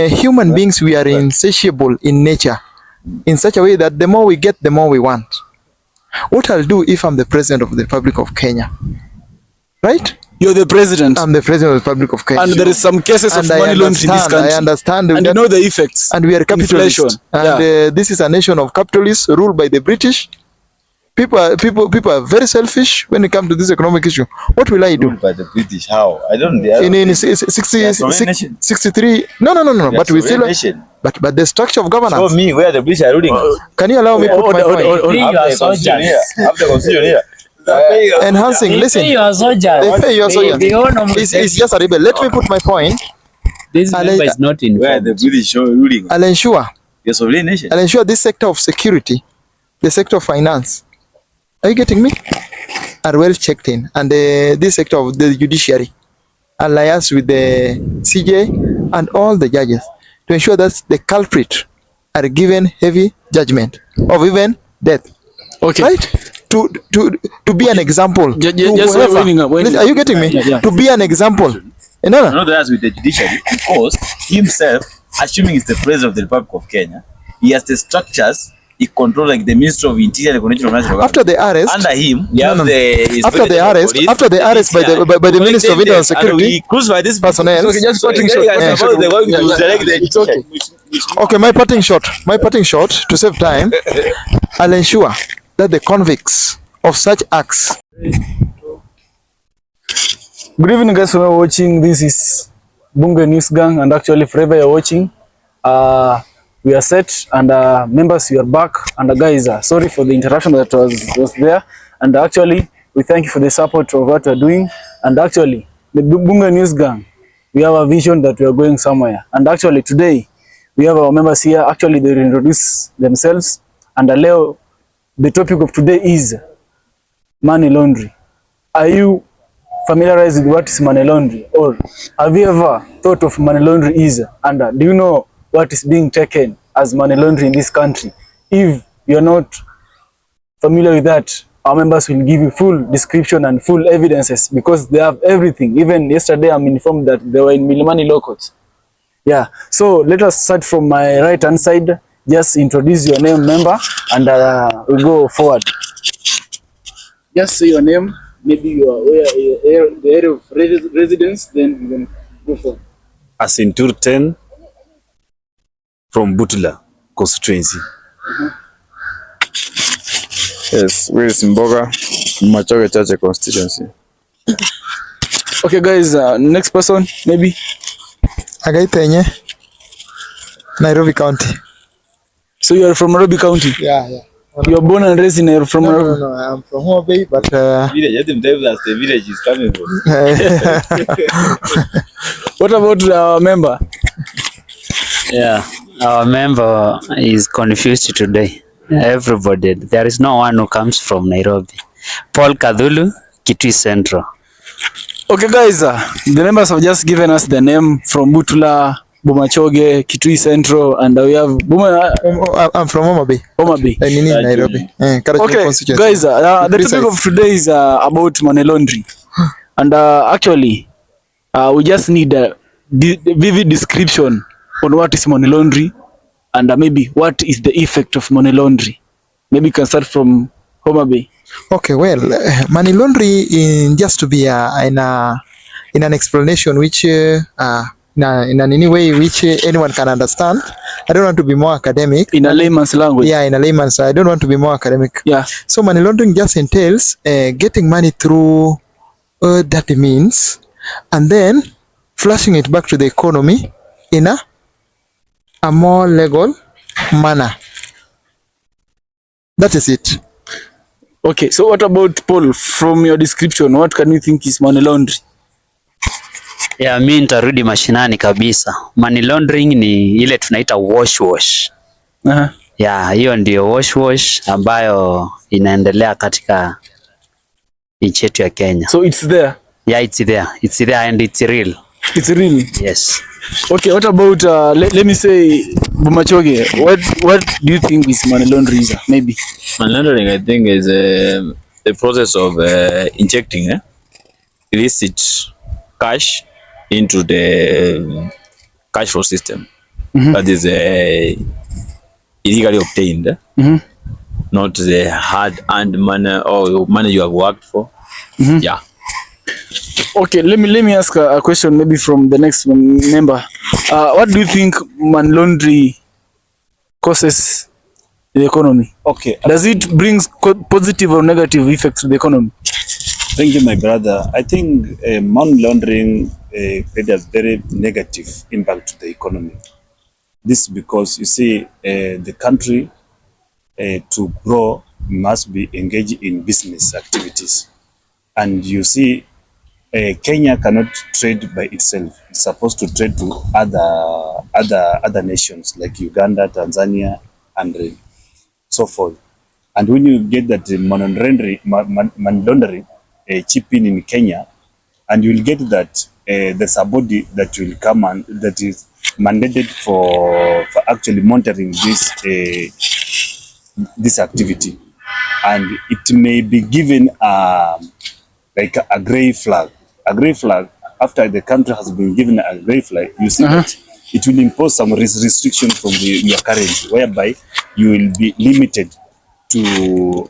human beings, we are insatiable in nature, in such a way that the more we get, the more we want. What I'll do if I'm the president of the Republic of Kenya, right? You're the president. I'm the president of the Republic of Kenya. And there is some cases of money laundering in this country. I understand. And you know the effects. And we are capitalists. And this is a nation of capitalists ruled by the British. People are very selfish when it comes to this economic issue. What will I do? Ruled by the British? How? I don't know. In 63. No. But we still. But the structure of governance. Show me where the British are ruling. Can you allow me to put my point? After constitution here. Enhancing, listen. They pay your soldiers. It's just a rebel. Let me put my point. This member is not in where the British are ruling. I'll ensure. Yes, sovereign nation. I'll ensure this sector of security, the sector of finance. Are you getting me? Are well checked in, and this sector of the judiciary, I'll liaise with the CJ and all the judges to ensure that the culprit are given heavy judgment of even death. Okay. Right? To be an example. Are you getting me? Yeah. To be an example. No, that's with the judiciary, because himself, assuming he's the president of the Republic of Kenya, he has the structures. He controls like the Ministry of Interior and the Coordination of National After the arrest, under him, we have after the arrest by the Ministry of Internal Security, crucify this personnel. Okay, just parting shot. Okay, my parting shot to save time. I'll ensure that the convicts of such acts. Good evening, guys. Who are watching? This is Bunge News Gang, and actually, forever you're watching. We are set, and members, we are back. And guys, sorry for the interruption that was there. And actually, we thank you for the support of what we're doing. And actually, the Bunge News Gang, we have a vision that we are going somewhere. And actually, today, we have our members here. Actually, they will introduce themselves. And Leo, the topic of today is money laundering. Are you familiarized with what is money laundering? Or have you ever thought of money laundering is? And do you know what is being taken as money laundering in this country? If you're not familiar with that, our members will give you full description and full evidences, because they have everything. Even yesterday, I'm informed that they were in Milimani law courts. Yeah, so let us start from my right hand side. Just introduce your name, member, and we'll go forward. Just say your name, maybe you are the area of residence, then we can go forward. Asintur 10 from Butula constituency. Yes, we're Simboga, Machoge Chache constituency. Okay, guys, next person, maybe. Agaitenye, Nairobi County. So you are from Nairobi County? Yeah. You are born and raised in Nairobi? No, I'm from Homa Bay, but the village is coming from. What about our member? Yeah, our member is confused today. Everybody, there is no one who comes from Nairobi. Paul Kadhulu, Kitui Central. Okay, guys, the members have just given us the name from Butula, Bomachoge, Kitui Central, and we have I'm from Homa Bay. Homa Bay. Nairobi. Okay, guys, the topic of today is about money laundering. And actually, we just need a vivid description on what is money laundering, and maybe what is the effect of money laundering. Maybe you can start from Homa Bay. Okay, well, money laundering, just to be in an explanation which in any way which anyone can understand. I don't want to be more academic. In a layman's language. Yeah, in a layman's. I don't want to be more academic. Yeah. So money laundering just entails getting money through dirty means and then flushing it back to the economy in a more legal manner. That is it. Okay, so what about Paul? From your description, what can you think is money laundering? Yeah, mi nitarudi mashinani kabisa. Money laundering ni ile tunaita wash. Yeah, hiyo ndio wash ambayo inaendelea katika nchi yetu ya Kenya. So it's there? Yeah, it's there and it's real. It's real? Yes. Okay, what about, let me say, Bomachoge, what do you think is money laundering? Maybe? Money laundering, I think, is the process of injecting illicit cash into the cash flow system. that is illegally obtained, not the hard-earned money or money you have worked for. Yeah. Okay, let me ask a question maybe from the next member. What do you think money laundering causes the economy? Okay. Does it bring positive or negative effects to the economy? Thank you, my brother. I think money laundering played a very negative impact to the economy. This is because you see the country to grow must be engaged in business activities. And you see Kenya cannot trade by itself. It's supposed to trade to other nations like Uganda, Tanzania, and so forth. And when you get that money laundering chip in Kenya, and you will get that there's a body that will come and that is mandated for actually monitoring this activity, and it may be given like a gray flag. A gray flag, after the country has been given a gray flag, you see that it will impose some restriction from your currency, whereby you will be limited to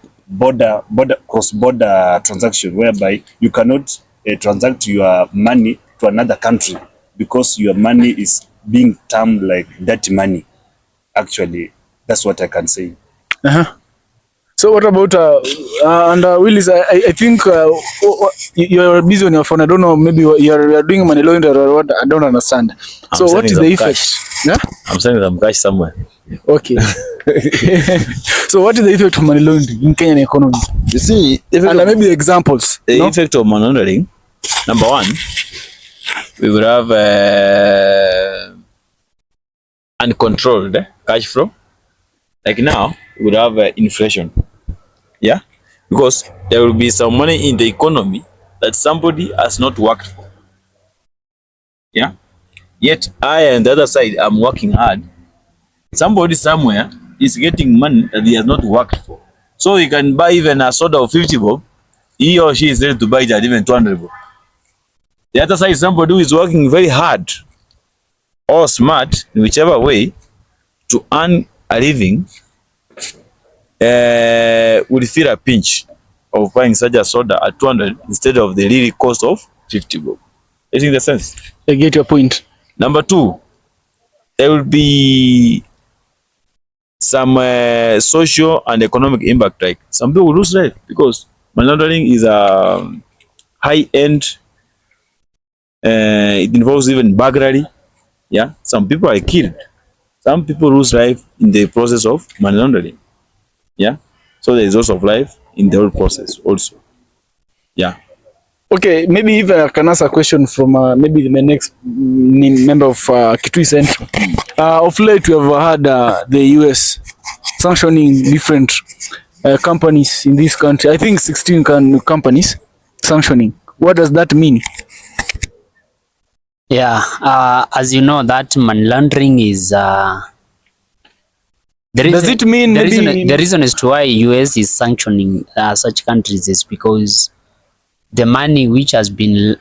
cross-border transaction, whereby you cannot transact your money to another country because your money is being termed like dirty money. Actually, that's what I can say. So what about Willis? I think you're busy on your phone. I don't know. Maybe you're doing money laundering or what? I don't understand. So what is the effect? Yeah? I'm sending some cash somewhere. Okay. So what is the effect of money laundering in Kenyan economy? You see, And maybe examples. The No? effect of money laundering, number one, we would have uncontrolled cash flow. Like now, we would have inflation. Yeah, because there will be some money in the economy that somebody has not worked for. Yeah, yet I and the other side I'm working hard. Somebody somewhere is getting money that he has not worked for. So he can buy even a soda of 50 bob. He or she is ready to buy it at even 200 bob. The other side is somebody who is working very hard or smart in whichever way to earn a living, will feel a pinch of buying such a soda at 200 instead of the really cost of 50 bob. You think the sense? I get your point. Number two, there will be some social and economic impact. Like some people will lose life because money laundering is a high end. It involves even burglary. Yeah, some people are killed. Some people lose life in the process of money laundering. Yeah, so there is loss of life in the whole process also. Yeah. Okay, maybe if I can ask a question from maybe the next member of Kitui Central. Of late, we have had the US sanctioning different companies in this country. I think 16 companies sanctioning. What does that mean? Yeah, as you know, that money laundering is Does it mean the reason as to why US is sanctioning such countries is because the money which has been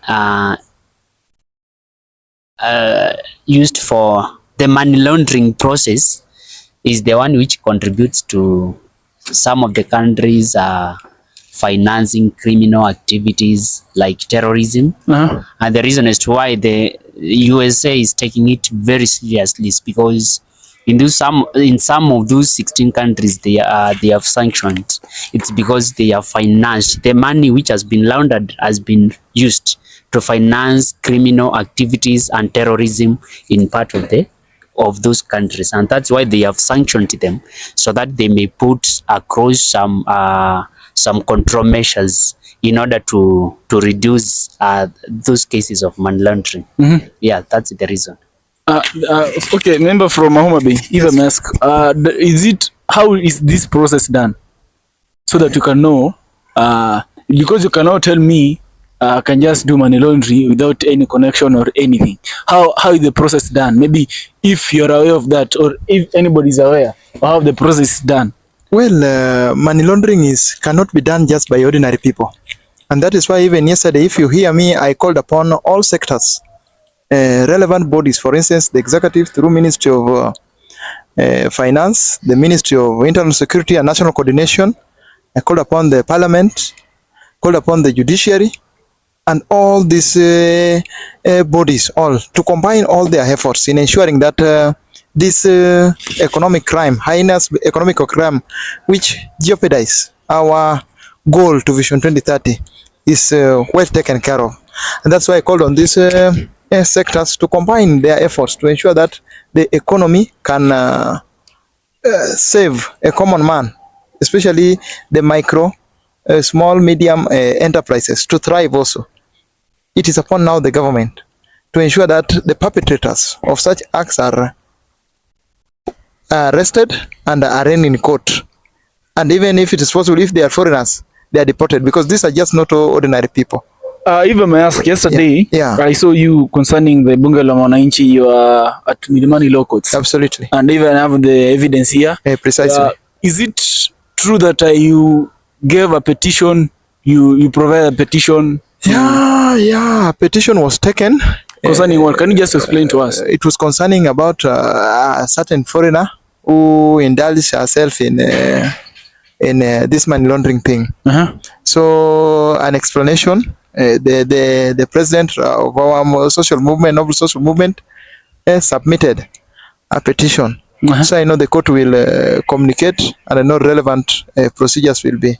used for the money laundering process is the one which contributes to some of the countries financing criminal activities like terrorism. And the reason as to why the USA is taking it very seriously is because in some of those 16 countries they have sanctioned. It's because they have financed the money which has been laundered has been used to finance criminal activities and terrorism in part of those countries, and that's why they have sanctioned them, so that they may put across some control measures in order to reduce those cases of money laundering. Yeah, that's the reason. Okay, member from Mahoma Bay, if I may ask, how is this process done? So that you can know, because you cannot tell me I can just do money laundry without any connection or anything. How is the process done? Maybe if you're aware of that, or if anybody is aware of how the process is done. Well, money laundering cannot be done just by ordinary people. And that is why even yesterday, if you hear me, I called upon all sectors relevant bodies, for instance, the executive through Ministry of Finance, the Ministry of Internal Security and National Coordination, called upon the Parliament, called upon the judiciary, and all these bodies all to combine all their efforts in ensuring that this economic crime, heinous economic crime, which jeopardize our goal to Vision 2030, is well taken care of. And that's why I called on these sectors to combine their efforts to ensure that the economy can save a common man, especially the micro, small, medium enterprises to thrive also. It is upon now the government to ensure that the perpetrators of such acts are arrested and arraigned in court. And even if it is possible, if they are foreigners, they are deported, because these are just not ordinary people. If I may ask, yesterday Yeah. I saw you concerning the Bunge la Mwananchi. You are at Milimani Law Courts. Absolutely. And even have the evidence here. Precisely. Is it true that you gave a petition, you provided a petition? Yeah, petition was taken. Concerning what? Can you just explain to us? It was concerning about a certain foreigner who indulged herself in this money laundering thing. So an explanation. The president of our social movement, noble social movement, submitted a petition. So I know the court will communicate, and I know relevant procedures will be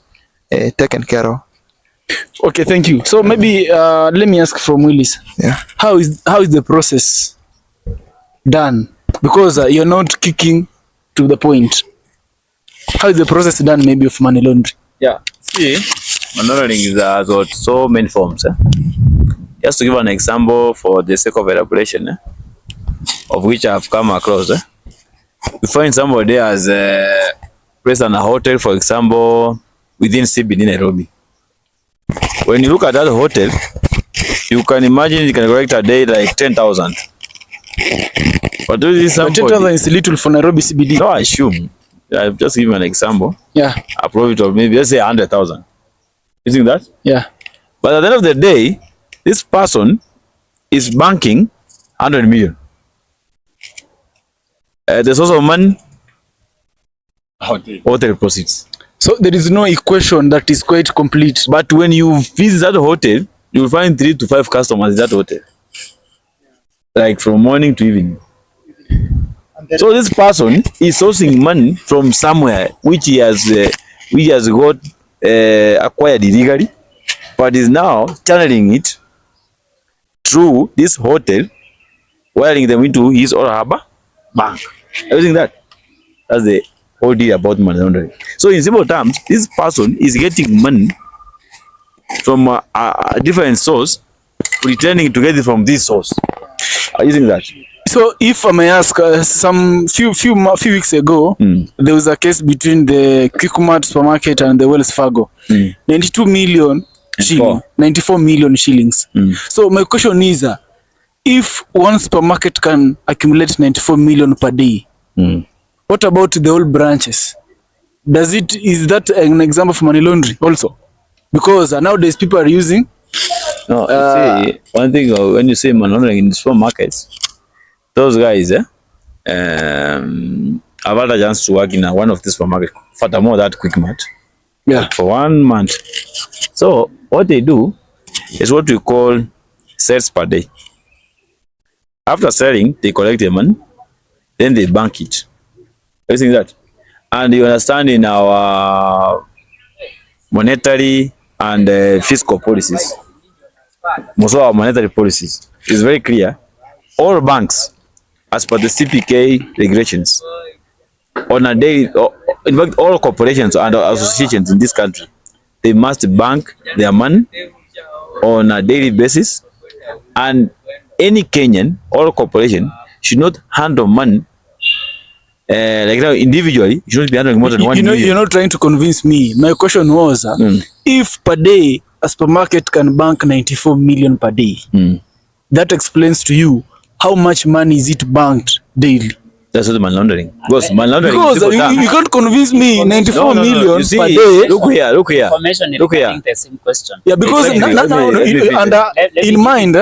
taken care of. Okay, thank you. So maybe let me ask from Willis. Yeah. How is the process done? Because you're not kicking to the point. How is the process done, maybe, of money laundering? Yeah. See, money laundering is got so many forms. Just to give an example for the sake of elaboration, of which I've come across. You find somebody has placed in a hotel, for example, within CBD Nairobi. When you look at that hotel, you can imagine you can collect a day like 10,000. But this is somebody. 10,000 is little for Nairobi CBD. No, I assume. I've just given an example. Yeah. A profit of maybe, let's say, 100,000. You think that? Yeah. But at the end of the day, this person is banking 100 million. The source of money, hotel proceeds. So there is no equation that is quite complete. But when you visit that hotel, you will find 3 to 5 customers in that hotel. Like from morning to evening. So this person is sourcing money from somewhere which he has got acquired illegally, but is now channeling it through this hotel, wiring them into his or her bank. Everything that's the whole deal about money laundering. So in simple terms, this person is getting money from a different source, returning to get it from this source. Are you using that? So if I may ask, some few weeks ago, there was a case between the Quickmart supermarket and the Wells Fargo. 92 million shillings, 94 million shillings. So my question is, if one supermarket can accumulate 94 million per day, what about the whole branches? Is that an example of money laundering also? Because nowadays people are using. No, you see, one thing when you say money laundering in the supermarkets, those guys, I've had a chance to work in one of these supermarkets, furthermore that Quickmart, for 1 month. So what they do is what we call sales per day. After selling, they collect the money, then they bank it. You think that? And you understand, in our monetary and fiscal policies, most of our monetary policies is very clear. All banks, as per the CPK regulations, on a day, in fact, all corporations and associations in this country, they must bank their money on a daily basis, and any Kenyan or corporation should not handle money like now individually. You shouldn't be handling more than 1 million. You're not trying to convince me. My question was, if per day a supermarket can bank 94 million per day, that explains to you how much money is it banked daily. That's what money laundering. Because money laundering. Because you can't convince me 94 million You see, per day. Look here. Information Look here. regarding the same question. Yeah, because in mind,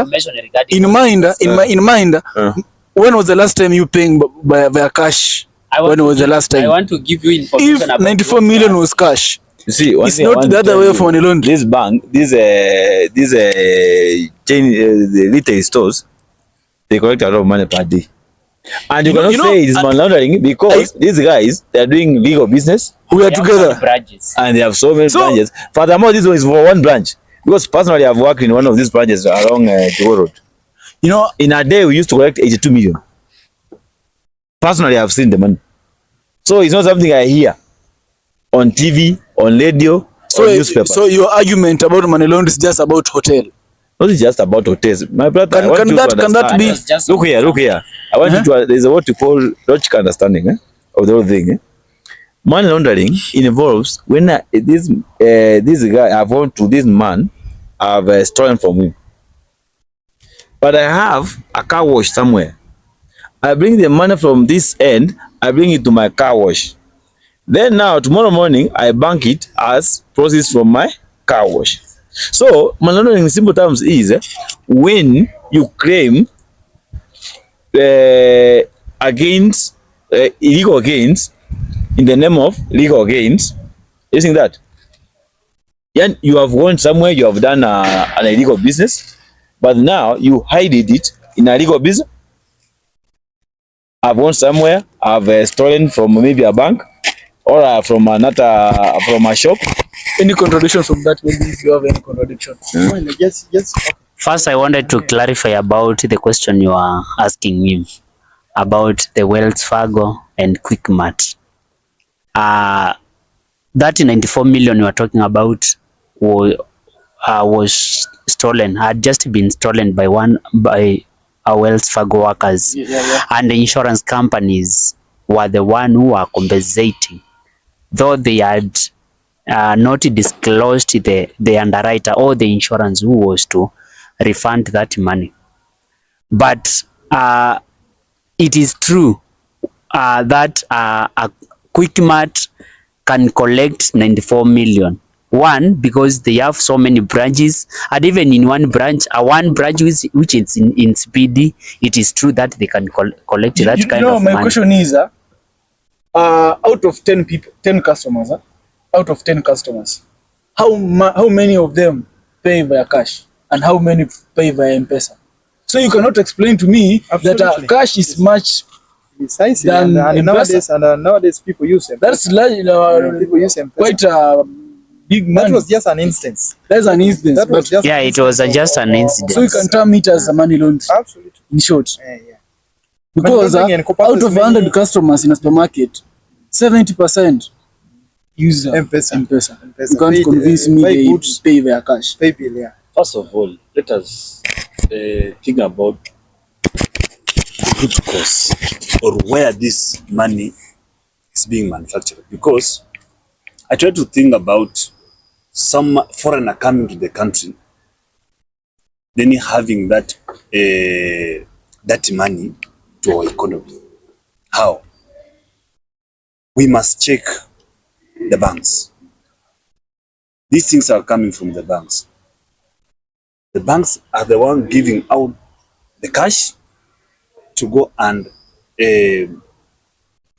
when was the last time you paying via cash? When was the last time? I want to give you information if about 94 million was cash. You see, it's not the other way for money laundering. This bank, these chain, the retail stores, they collect a lot of money per day. And you cannot say it's money laundering because these guys, they are doing legal business. We are together. And they have so many branches. Furthermore, this one is for one branch. Because personally, I've worked in one of these branches along the road. You know, in a day, we used to collect 82 million. Personally, I've seen the money. So it's not something I hear on TV, on radio, or newspaper. So your argument about money laundering is just about hotel? Not just about hotels. My brother, can that be? Look here. I want you to, there's what you call logical understanding of the whole thing. Money laundering involves when this guy, I've gone to this man, I've stolen from him. But I have a car wash somewhere. I bring the money from this end, I bring it to my car wash. Then now, tomorrow morning, I bank it as proceeds from my car wash. So, money laundering in simple terms is when you claim against illegal gains in the name of legal gains. You think that? Yeah, you have gone somewhere, you have done an illegal business, but now you hide it in a legal business. I've gone somewhere, I've stolen from maybe a bank or from a shop. Any contradiction from that? Maybe if you have any contradiction. Yes. First, I wanted to clarify about the question you are asking me about the Wells Fargo and Quickmart. That 94 million you are talking about was stolen, had just been stolen by our Wells Fargo workers. And the insurance companies were the one who are compensating, though they had not disclosed the underwriter or the insurance who was to refund that money. But it is true that a Quickmart can collect 94 million. One, because they have so many branches, and even in one branch which is in Speedy, it is true that they can collect that kind of money. My question is, out of 10 customers, out of 10 customers, how many of them pay via cash and how many pay via M-Pesa? So you cannot explain to me that cash is much than M-Pesa. Nowadays people use M-Pesa. That's people use M-Pesa. Quite a big money. That was just an instance. That's an instance. That was just it was just an incident. So you can term it as a money laundering. Absolutely. In short. Yeah. Because out of 100 customers in a supermarket, 70% use M-Pesa. You can't convince me they pay via cash. Pay bill, yeah. First of all, let us think about the root cause or where this money is being manufactured. Because I try to think about some foreigner coming to the country, then having that money to our economy. How? We must check the banks. These things are coming from the banks. The banks are the one giving out the cash to go and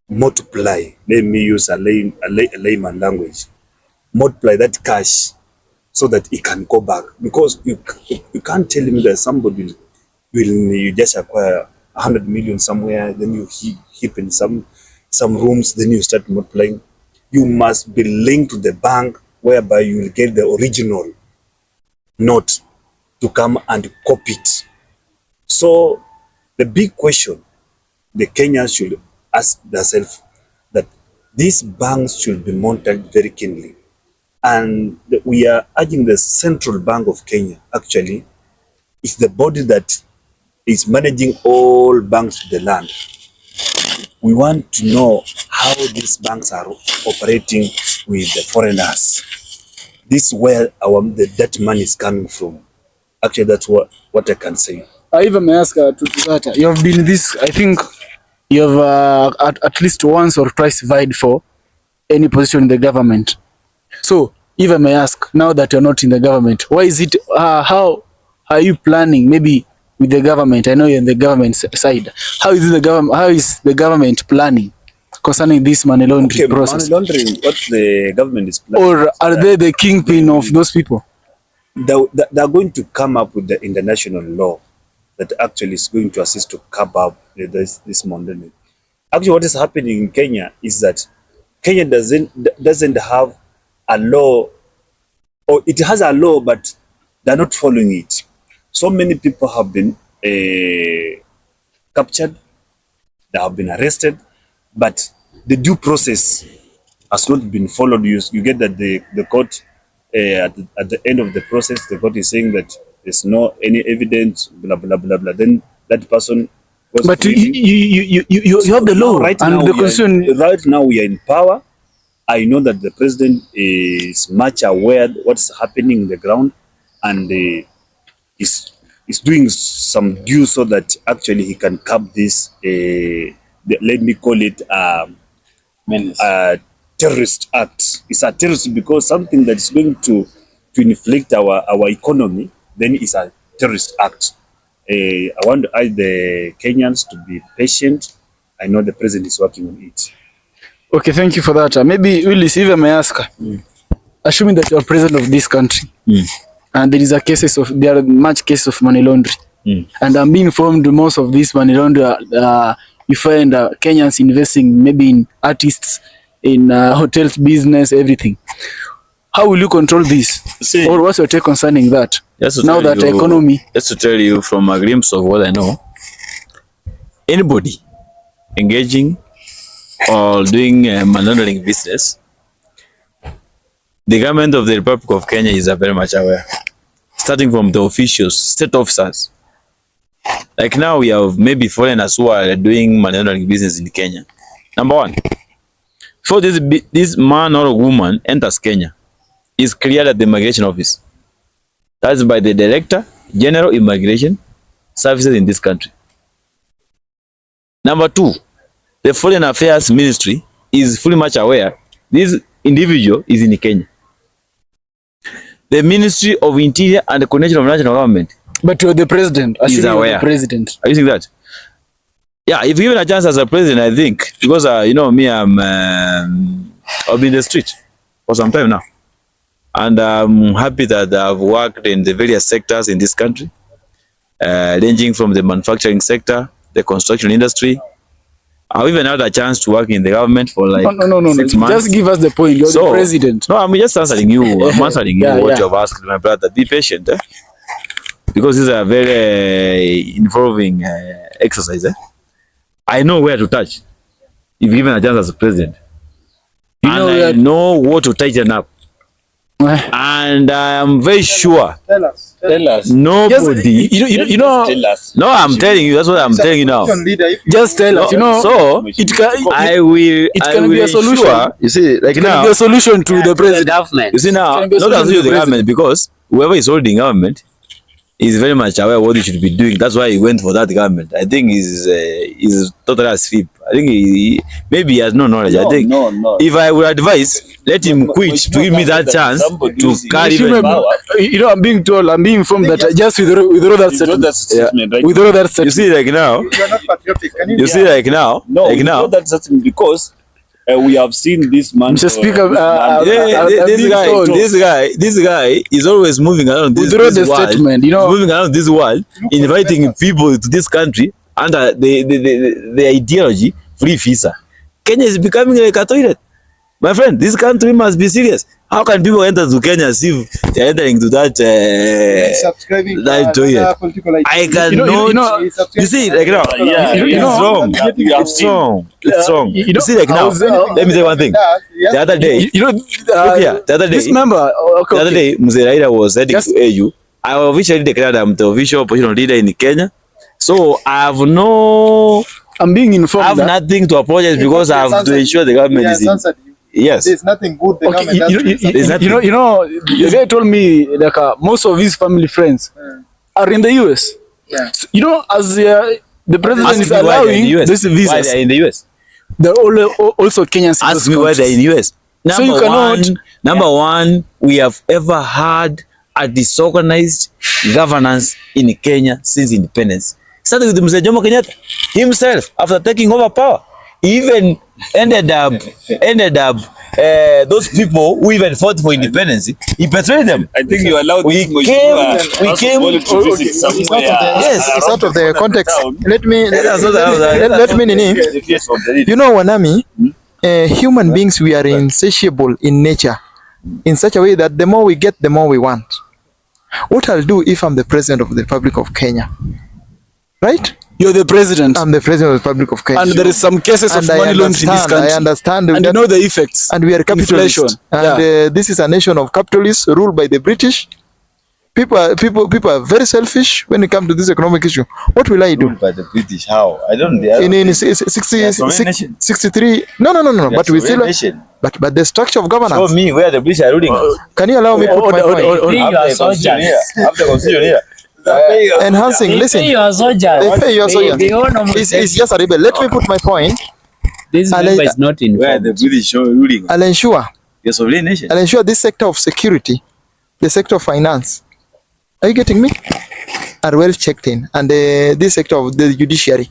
multiply. Let me use a layman language. Multiply that cash so that it can go back. Because you can't tell me that somebody you just acquire 100 million somewhere, then you heap in some rooms, then you start multiplying. You must be linked to the bank whereby you will get the original note to come and copy it. So the big question the Kenyans should ask themselves that these banks should be monitored very keenly. And we are urging the Central Bank of Kenya, actually, is the body that is managing all banks of the land. We want to know how these banks are operating with the foreigners. This is where that money is coming from. Actually, that's what I can say. I even may ask to that. You have been this, I think, you have at least once or twice vied for any position in the government. So if I may ask, now that you're not in the government, why is it, how are you planning maybe with the government? I know you're in the government side. How is the government planning concerning this money laundering process? Money laundering, what the government is planning. Or are they the kingpin of those people? They're going to come up with the international law that actually is going to assist to curb up this money laundering. Actually, what is happening in Kenya is that Kenya doesn't have a law, or it has a law, but they're not following it. So many people have been captured, they have been arrested, but the due process has not been followed. You get that the court at the end of the process, the court is saying that there's no any evidence, blah blah blah blah. Then that person goes. But you have the law right and now. The constitution. Right now we are in power. I know that the president is much aware what's happening in the ground, and is doing some due so that actually he can curb this. Let me call it terrorist act. It's a terrorist because something that is going to inflict our economy, then it's a terrorist act. I want to urge the Kenyans to be patient. I know the president is working on it. Okay, thank you for that. Maybe Willis, if I may ask, assuming that you are president of this country, and there are much cases of money laundering, and I'm being informed most of this money laundering, you find Kenyans investing maybe in artists, in hotels, business, everything. How will you control this? See, or what's your take concerning that? Now that the economy... Just to tell you from a glimpse of what I know, anybody engaging or doing money laundering business, the government of the Republic of Kenya is very much aware, starting from the officials, state officers. Like now we have maybe foreigners who are doing money laundering business in Kenya. Number one, before this man or woman enters Kenya, is cleared at the immigration office. That's by the Director General Immigration Services in this country. Number two, the Foreign Affairs Ministry is fully much aware this individual is in Kenya. The Ministry of Interior and the Coordination of National Government. But you're the president. Is aware. The president. Are you saying that? Yeah, if given a chance as a president, I think, because you know me, I've been in the street for some time now, and I'm happy that I've worked in the various sectors in this country, ranging from the manufacturing sector, the construction industry. I've even had a chance to work in the government for like 6 months. Just give us the point. You're the president. No, I'm just answering you. I'm answering you what you've asked, my brother. Be patient, because this is a very involving exercise. I know where to touch if given a chance as a president. I know what to tighten up. And I am very sure. Tell us. Nobody. You know. Tell us. No, I'm telling you. That's what I'm telling you now. Just tell us. You know. So I will. It can be a solution. Sure, you see, like now. It can be a solution to the president. Government. You see now, not to the government, because whoever is holding government is very much aware what he should be doing. That's why he went for that government. I think he's totally asleep. I think maybe he has no knowledge. I think if I would advise, let him quit to give me that chance to carry the power. You know, I'm being informed that just with all that statement, with all that statement. You see, like now, you see, like now, like now, that's because we have seen this man. Mr. Speaker, this guy is always moving around this world. Statement, you know, moving around this world, inviting people to this country under the ideology free visa. Kenya is becoming like a toilet. My friend, this country must be serious. How can people enter to Kenya as if they're entering to that toilet? I cannot. You see, like now, it's wrong. It's wrong. It's wrong. You see, like now, let me say one thing. The other day, look here. The other day, this member, the other day, Mzee Raila was heading to AU. I officially declared I'm the official opposition leader in Kenya. So I have I'm being informed. I have nothing to apologize because I have to ensure the government is in. Yes. There's nothing good the government does. You know, the guy told me like most of his family friends are in the US. Yeah. So, you know, as The president Ask is me why they're in allowing the US. this Why visas. they're in the US? They're also Kenyan citizens. Ask me why they're in the US. So you cannot. Number one, we have ever had a disorganized governance in Kenya since independence. Starting with Mzee Jomo Kenyatta himself, after taking over power, he even ended up those people who even fought for independence. He betrayed them. I think you allowed We came to visit somewhere. Yes, It's out of the context. Let me nini. The fears of the You know, Wanami, human beings, we are insatiable in nature, in such a way that the more we get, the more we want. What I'll do if I'm the president of the Republic of Kenya, right? You're the president. I'm the president of the Republic of Kenya. And there is some cases of money laundering in this country. I understand. And you know the effects. And we are capitalists. Inflation. And this is a nation of capitalists ruled by the British. People are very selfish when it comes to this economic issue. What will I do? by the British. How? I don't In 63. No. But we still. But the structure of governance. Show me where the British are ruling. Can you allow me to put my point? Enhancing. Listen. They pay your soldiers. It's just a rebel. Let me put my point. This member is not in Where the British are ruling. I'll ensure this sector of security, the sector of finance. Are you getting me? Are well checked in, and this sector of the judiciary,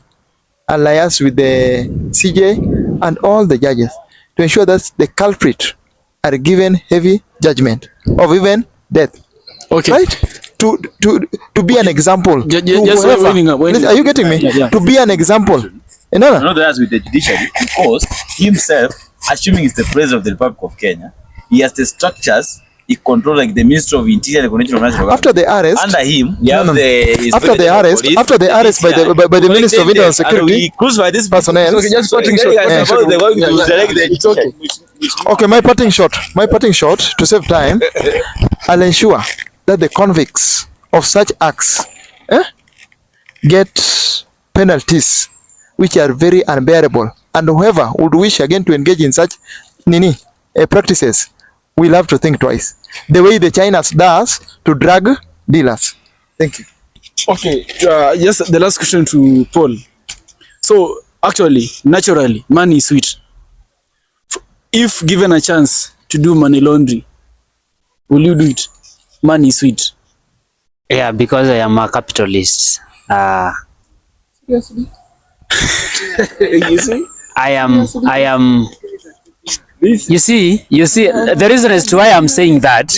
alliance with the CJ and all the judges, to ensure that the culprit are given heavy judgment of even death. Okay. Right? To be an example. Just winding up. Are you getting me? Yeah. To be an example. No. Not that's with the judiciary, because himself, assuming he's the president of the Republic of Kenya, he has the structures. He controls like the Ministry of Interior and the Coordination of National After the arrest, under him, we have after the arrest by the Ministry of Internal Security personnel. Okay, just parting shot. It's okay. Okay, my parting shot to save time. I'll ensure that the convicts of such acts get penalties which are very unbearable, and whoever would wish again to engage in such practices will have to think twice, the way the China does to drug dealers. Thank you. Okay, just the last question to Paul. So actually, naturally, money is sweet. If given a chance to do money laundering, will you do it? Money is sweet. Yeah, because I am a capitalist. You see? I am. You see, the reason as to why I'm saying that.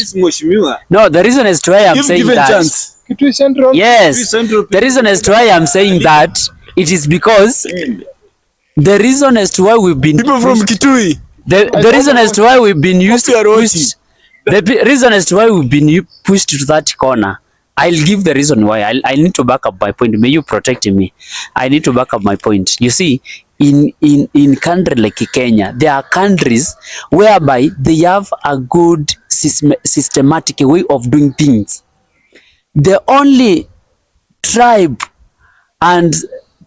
No, the reason as to why I'm saying that. Chance. Yes, the reason as to why I'm saying that, it is because the reason as to why we've been People from Kitui. the reason as to why we've been pushed, the reason as to why we've been pushed to that corner. I'll give the reason why. I need to back up my point. May you protect me. I need to back up my point. You see, in country like Kenya, there are countries whereby they have a good systematic way of doing things. The only tribe and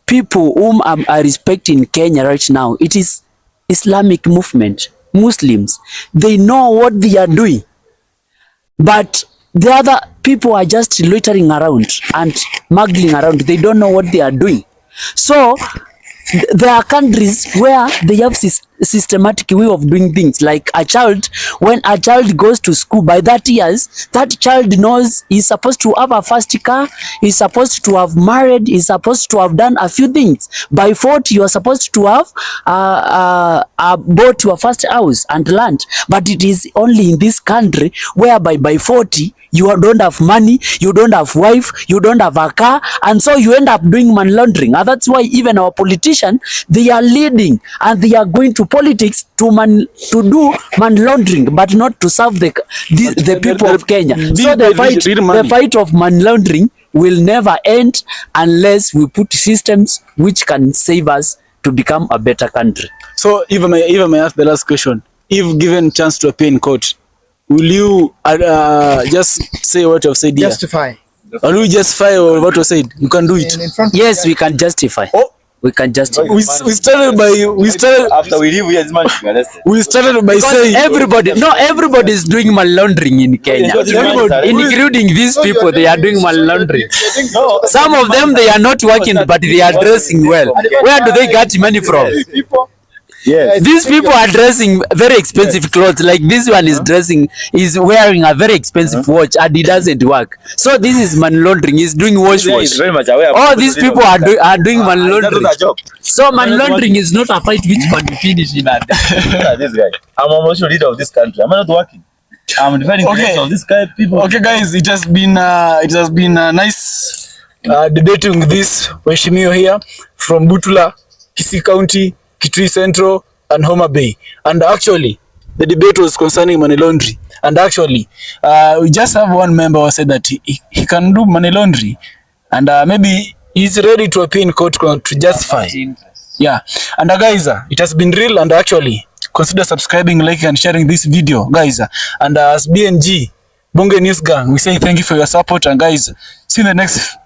people whom I respect in Kenya right now, it is Islamic movement, Muslims. They know what they are doing, but the other people are just loitering around and muggling around. They don't know what they are doing. So there are countries where they have systematic way of doing things. Like a child, when a child goes to school, by that years, that child knows he's supposed to have a first car, he's supposed to have married, he's supposed to have done a few things. By 40, you are supposed to have bought your first house and land. But it is only in this country whereby by 40, you don't have money, you don't have wife, you don't have a car, and so you end up doing money laundering. And that's why even our politicians, they are leading and they are going to politics to do money laundering, but not to serve the people of Kenya. So the fight of money laundering will never end unless we put systems which can save us to become a better country. So if I may ask the last question, if given chance to appear in court, will you just say what you have said here? Justify. Or will you justify what you said? You can do it. Yes, we can justify. Oh, We can just we started After we leave here, this man should be arrested. we started by saying everybody is doing money laundering in Kenya. Everybody. Including these people, they are doing money laundering. Some of them, they are not working, but they are dressing well. Where do they get money from? Yes. These people are dressing very expensive clothes. Like this one is wearing a very expensive watch, and it doesn't work. So this is money laundering. He's doing wash. He's very much aware. All these people are doing money laundering. That's a job. So money laundering is not a fight which can be finished in a day. Look at this guy. I'm almost leader of this country. I'm not working. I'm defending the rights of this guy. People. okay guys, it has been nice debating with this Weshimio here from Butula, Kisii County, Kitui Central and Homa Bay. And actually the debate was concerning money laundry, and actually we just have one member who said that he can do money laundry, and maybe he's ready to appear in court to justify. Yeah, and guys, it has been real, and actually consider subscribing, liking and sharing this video guys, and as BNG Bunge News Gang, we say thank you for your support, and guys, see you in the next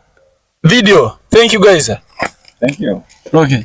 video. Thank you guys. Thank you. Okay.